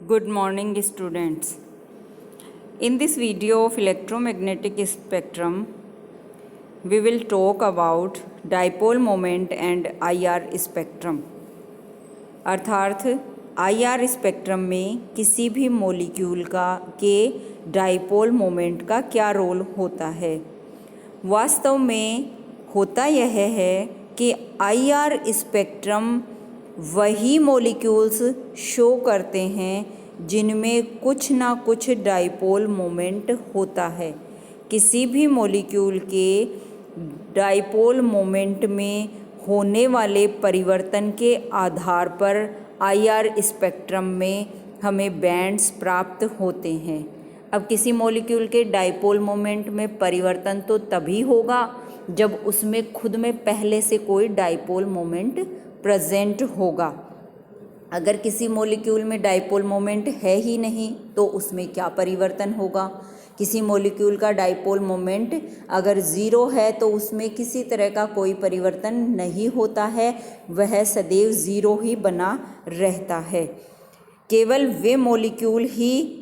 Good morning, students. In this video of electromagnetic spectrum, we will talk about dipole moment and IR spectrum. अर्थात IR spectrum में किसी भी molecule के dipole moment का क्या role होता है। वास्तव में होता यह है कि IR स्पेक्ट्रम वही मॉलिक्यूल्स शो करते हैं जिनमें कुछ ना कुछ डाइपोल मोमेंट होता है। किसी भी मॉलिक्यूल के डाइपोल मोमेंट में होने वाले परिवर्तन के आधार पर IR स्पेक्ट्रम में हमें बैंड्स प्राप्त होते हैं। अब किसी मॉलिक्यूल के डाइपोल मोमेंट में परिवर्तन तो तभी होगा जब उसमें खुद में पहले से कोई डाइपोल मोमेंट प्रेजेंट होगा। अगर किसी मॉलिक्यूल में डाइपोल मोमेंट है ही नहीं तो उसमें क्या परिवर्तन होगा। किसी मॉलिक्यूल का डाइपोल मोमेंट अगर ज़ीरो है तो उसमें किसी तरह का कोई परिवर्तन नहीं होता है, वह सदैव ज़ीरो ही बना रहता है। केवल वे मॉलिक्यूल ही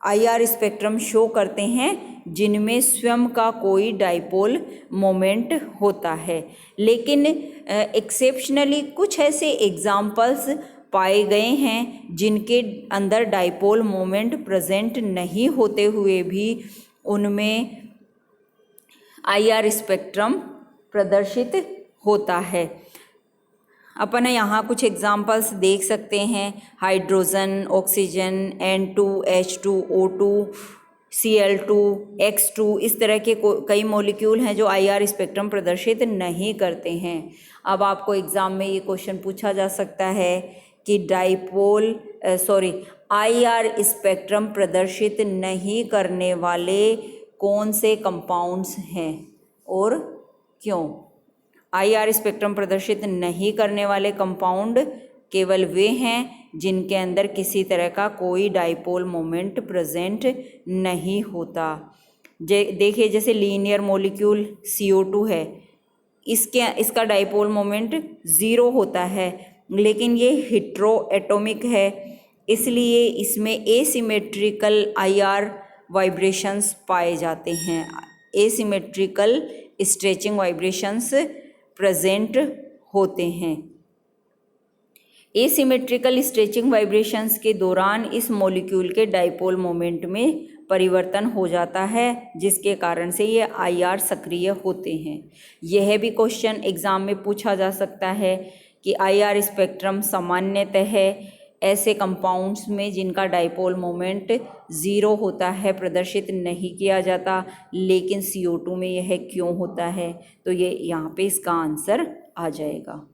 IR स्पेक्ट्रम शो करते हैं जिनमें स्वयं का कोई डाइपोल मोमेंट होता है। लेकिन एक्सेप्शनली कुछ ऐसे एग्जाम्पल्स पाए गए हैं जिनके अंदर डाइपोल मोमेंट प्रेजेंट नहीं होते हुए भी उनमें IR स्पेक्ट्रम प्रदर्शित होता है। अपन यहाँ कुछ एग्जाम्पल्स देख सकते हैं। Hydrogen, oxygen, N2H2O2, Cl2, X2, इस तरह के कई मॉलिक्यूल हैं जो IR स्पेक्ट्रम प्रदर्शित नहीं करते हैं। अब आपको एग्ज़ाम में ये क्वेश्चन पूछा जा सकता है कि IR स्पेक्ट्रम प्रदर्शित नहीं करने वाले कौन से कंपाउंड्स हैं और क्यों। IR स्पेक्ट्रम प्रदर्शित नहीं करने वाले कंपाउंड केवल वे हैं जिनके अंदर किसी तरह का कोई डाइपोल मोमेंट प्रेजेंट नहीं होता। देखिए, जैसे लीनियर मॉलिक्यूल CO2 है, इसका डाइपोल मोमेंट ज़ीरो होता है, लेकिन ये हेटेरो एटॉमिक है, इसलिए इसमें एसिमेट्रिकल IR वाइब्रेशंस पाए जाते हैं। एसिमेट्रिकल स्ट्रेचिंग वाइब्रेशंस प्रेजेंट होते हैं। एसिमेट्रिकल स्ट्रेचिंग वाइब्रेशंस के दौरान इस मॉलिक्यूल के डाइपोल मोमेंट में परिवर्तन हो जाता है, जिसके कारण से ये IR सक्रिय होते हैं। यह भी क्वेश्चन एग्ज़ाम में पूछा जा सकता है कि IR स्पेक्ट्रम सामान्यतः ऐसे कंपाउंड्स में जिनका डाइपोल मोमेंट ज़ीरो होता है प्रदर्शित नहीं किया जाता, लेकिन CO2 में यह क्यों होता है। तो ये यहाँ पे इसका आंसर आ जाएगा।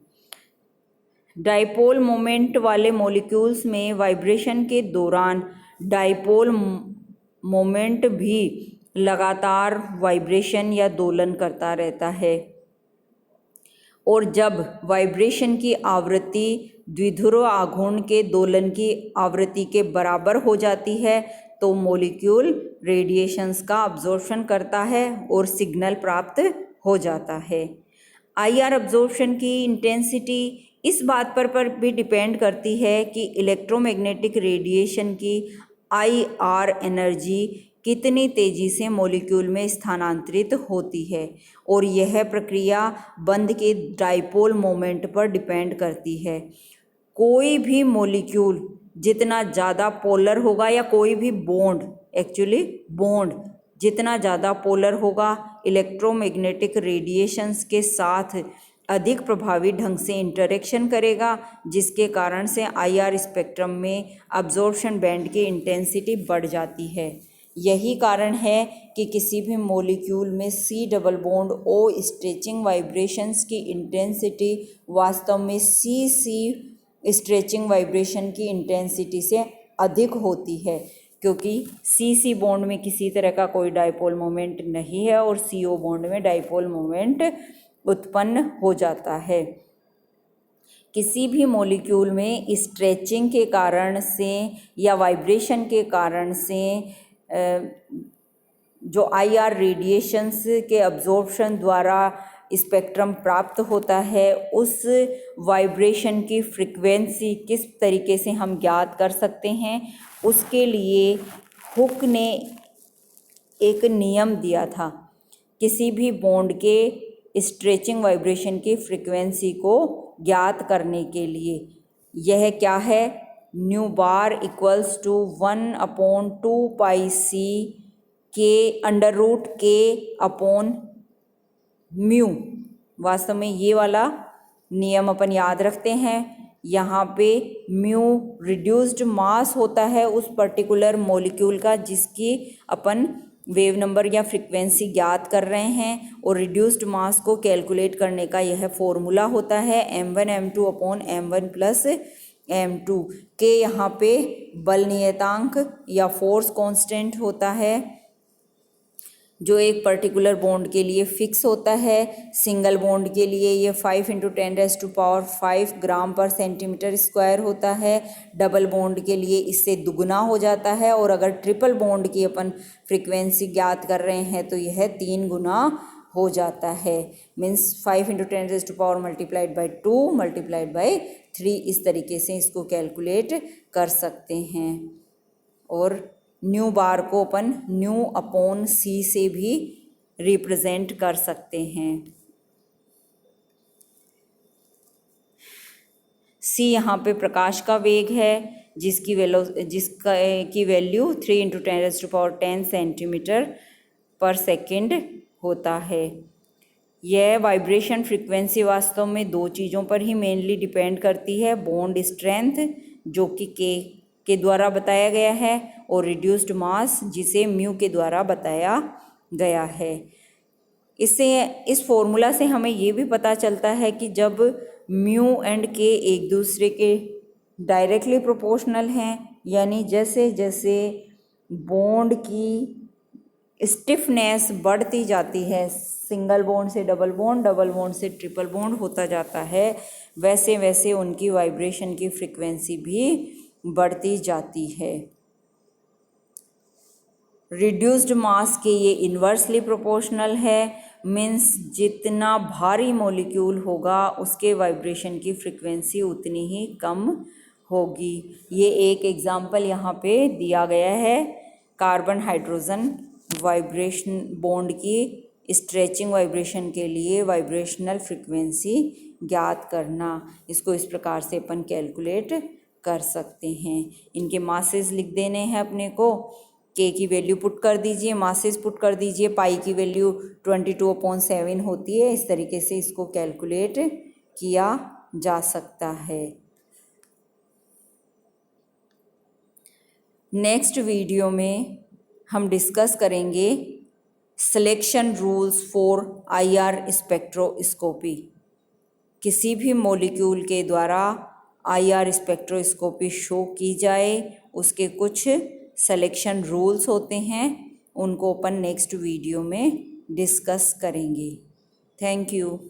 डाइपोल मोमेंट वाले मॉलिक्यूल्स में वाइब्रेशन के दौरान डाइपोल मोमेंट भी लगातार वाइब्रेशन या दोलन करता रहता है, और जब वाइब्रेशन की आवृत्ति द्विध्रुव आघूर्ण के दोलन की आवृत्ति के बराबर हो जाती है तो मॉलिक्यूल रेडिएशंस का अब्जॉर्प्शन करता है और सिग्नल प्राप्त हो जाता है। IR अब्जॉर्प्शन की इंटेंसिटी इस बात पर भी डिपेंड करती है कि इलेक्ट्रोमैग्नेटिक रेडिएशन की IR एनर्जी कितनी तेज़ी से मॉलिक्यूल में स्थानांतरित होती है, और यह प्रक्रिया बंध के डाइपोल मोमेंट पर डिपेंड करती है। कोई भी मॉलिक्यूल जितना ज़्यादा पोलर होगा, या कोई भी बॉन्ड जितना ज़्यादा पोलर होगा, इलेक्ट्रोमैग्नेटिक रेडिएशंस के साथ अधिक प्रभावी ढंग से इंटरेक्शन करेगा, जिसके कारण से IR स्पेक्ट्रम में अब्जॉर्प्शन बैंड की इंटेंसिटी बढ़ जाती है। यही कारण है कि किसी भी मॉलिक्यूल में C double bond O stretching vibrations की इंटेंसिटी वास्तव में CC स्ट्रेचिंग वाइब्रेशन की इंटेंसिटी से अधिक होती है, क्योंकि CC बॉन्ड में किसी तरह का कोई डाइपोल मोमेंट नहीं है और CO बॉन्ड में डाइपोल मोमेंट उत्पन्न हो जाता है। किसी भी मॉलिक्यूल में स्ट्रेचिंग के कारण से या वाइब्रेशन के कारण से जो IR रेडिएशंस के अब्जॉर्प्शन द्वारा स्पेक्ट्रम प्राप्त होता है, उस वाइब्रेशन की फ्रीक्वेंसी किस तरीके से हम ज्ञात कर सकते हैं, उसके लिए हुक ने एक नियम दिया था। किसी भी बॉन्ड के स्ट्रेचिंग वाइब्रेशन की फ्रीक्वेंसी को ज्ञात करने के लिए यह क्या है, new bar equals to 1/2πc के √k/म्यू। वास्तव में ये वाला नियम अपन याद रखते हैं। यहाँ पे म्यू रिड्यूस्ड मास होता है उस पर्टिकुलर मॉलिक्यूल का जिसकी अपन वेव नंबर या फ्रीक्वेंसी ज्ञात कर रहे हैं, और रिड्यूस्ड मास को कैलकुलेट करने का यह फॉर्मूला होता है m1m2/m1 के। यहाँ पे बल नियतांक या फोर्स कांस्टेंट होता है जो एक पर्टिकुलर बॉन्ड के लिए फिक्स होता है। सिंगल बॉन्ड के लिए ये 5 × 10⁵ ग्राम पर सेंटीमीटर स्क्वायर होता है। डबल बॉन्ड के लिए इससे दुगुना हो जाता है, और अगर ट्रिपल बॉन्ड की अपन फ्रीक्वेंसी ज्ञात कर रहे हैं तो यह 3 गुना हो जाता है। मीन्स 5 × 10⁻² × 2 × 3 इस तरीके से इसको कैलकुलेट कर सकते हैं। और न्यू बार को अपन न्यू/c से भी रिप्रेजेंट कर सकते हैं। c यहाँ पे प्रकाश का वेग है जिसकी वैल्यू 3 × 10⁻10 सेंटीमीटर/सेकंड होता है। यह वाइब्रेशन फ्रीक्वेंसी वास्तव में दो चीज़ों पर ही मेनली डिपेंड करती है, बॉन्ड स्ट्रेंथ जो कि के द्वारा बताया गया है, और रिड्यूस्ड मास जिसे म्यू के द्वारा बताया गया है। इस फॉर्मूला से हमें ये भी पता चलता है कि जब म्यू एंड के एक दूसरे के डायरेक्टली प्रोपोर्शनल हैं, यानी जैसे जैसे बॉन्ड की स्टिफनेस बढ़ती जाती है, सिंगल बॉन्ड से डबल बॉन्ड से ट्रिपल बॉन्ड होता जाता है, वैसे वैसे उनकी वाइब्रेशन की फ्रीक्वेंसी भी बढ़ती जाती है। रिड्यूस्ड मास के ये इन्वर्सली प्रोपोर्शनल है, मीन्स जितना भारी मॉलिक्यूल होगा उसके वाइब्रेशन की फ्रीक्वेंसी उतनी ही कम होगी। ये एक एग्जाम्पल यहाँ पे दिया गया है, कार्बन हाइड्रोजन वाइब्रेशन बॉन्ड की स्ट्रेचिंग वाइब्रेशन के लिए वाइब्रेशनल फ्रीक्वेंसी ज्ञात करना। इसको इस प्रकार से अपन कैलकुलेट कर सकते हैं। इनके मासेस लिख देने हैं अपने को। के की वैल्यू पुट कर दीजिए, मासेस पुट कर दीजिए, पाई की वैल्यू 22/7 होती है। इस तरीके से इसको कैलकुलेट किया जा सकता है। नेक्स्ट वीडियो में हम डिस्कस करेंगे selection rules for IR spectroscopy. किसी भी मॉलिक्यूल के द्वारा IR स्पेक्ट्रोस्कोपी शो की जाए, उसके कुछ सिलेक्शन रूल्स होते हैं, उनको अपन नेक्स्ट वीडियो में डिस्कस करेंगे। Thank you.